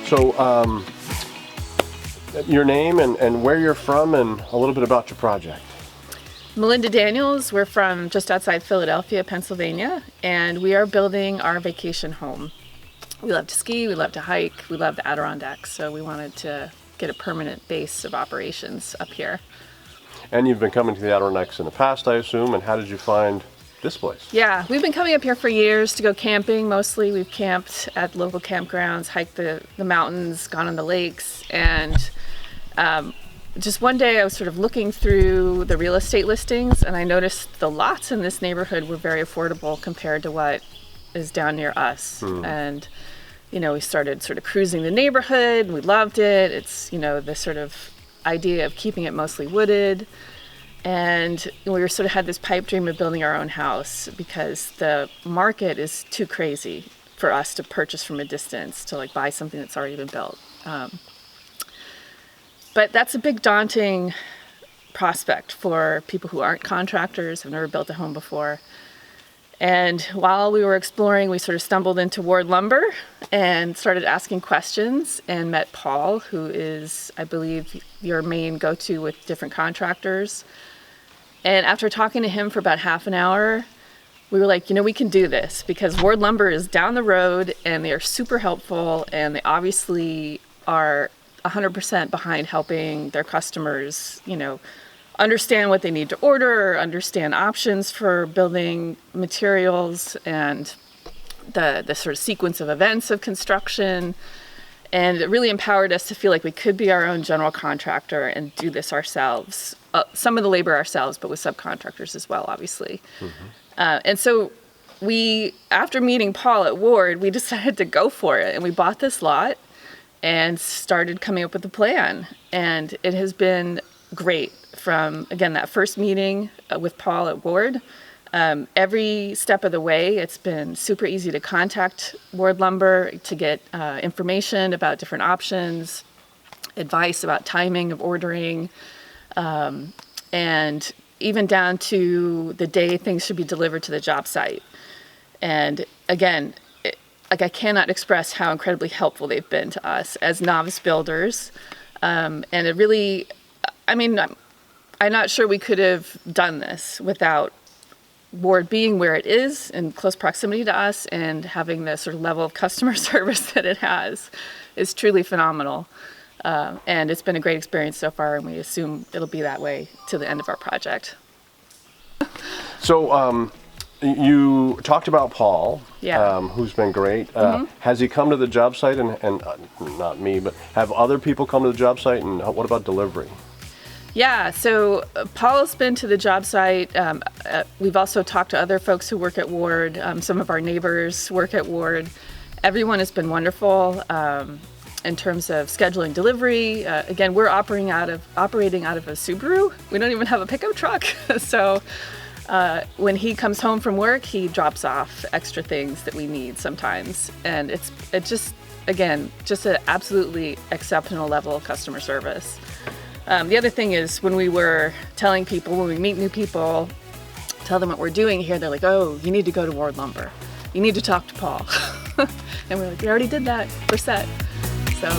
So, your name and where you're from and a little bit about your project. Melinda Daniels, we're from just outside Philadelphia, Pennsylvania, and we are building our vacation home. We love to ski, we love to hike, we love the Adirondacks, so we wanted to get a permanent base of operations up here. And you've been coming to the Adirondacks in the past, I assume, and how did you find this place? Yeah, we've been coming up here for years to go camping mostly. We've camped at local campgrounds, hiked the mountains, gone on the lakes, and just one day I was sort of looking through the real estate listings and I noticed the lots in this neighborhood were very affordable compared to what is down near us. And, we started sort of cruising the neighborhood. We loved it. It's, the sort of idea of keeping it mostly wooded. And we were sort of had this pipe dream of building our own house because the market is too crazy for us to purchase from a distance to like buy something that's already been built. But that's a big daunting prospect for people who aren't contractors, have never built a home before. And while we were exploring, we sort of stumbled into Ward Lumber and started asking questions and met Paul, who is, I believe, your main go-to with different contractors. And after talking to him for about half an hour, we were like, we can do this because Ward Lumber is down the road and they are super helpful and they obviously are 100% behind helping their customers, understand what they need to order, understand options for building materials and the sort of sequence of events of construction. And it really empowered us to feel like we could be our own general contractor and do this ourselves, some of the labor ourselves, but with subcontractors as well, obviously. And so after meeting Paul at Ward, we decided to go for it and we bought this lot and started coming up with a plan. And it has been great from, again, that first meeting with Paul at Ward. Every step of the way, it's been super easy to contact Ward Lumber to get information about different options, advice about timing of ordering, and even down to the day things should be delivered to the job site. And again, I cannot express how incredibly helpful they've been to us as novice builders. And it really, I'm not sure we could have done this without Ward being where it is in close proximity to us and having the sort of level of customer service that it has is truly phenomenal. And it's been a great experience so far, and we assume it'll be that way to the end of our project. So you talked about Paul, Yeah. who's been great. Has he come to the job site and not me, but have other people come to the job site, and what about delivery? Yeah, so Paul's been to the job site. We've also talked to other folks who work at Ward. Some of our neighbors work at Ward. Everyone has been wonderful in terms of scheduling delivery. Again, we're operating out of a Subaru. We don't even have a pickup truck. So when he comes home from work, he drops off extra things that we need sometimes. And it's just an absolutely exceptional level of customer service. The other thing is when we were telling people, when we meet new people, tell them what we're doing here, they're like, oh, you need to go to Ward Lumber. You need to talk to Paul. And we're like, we already did that. We're set. So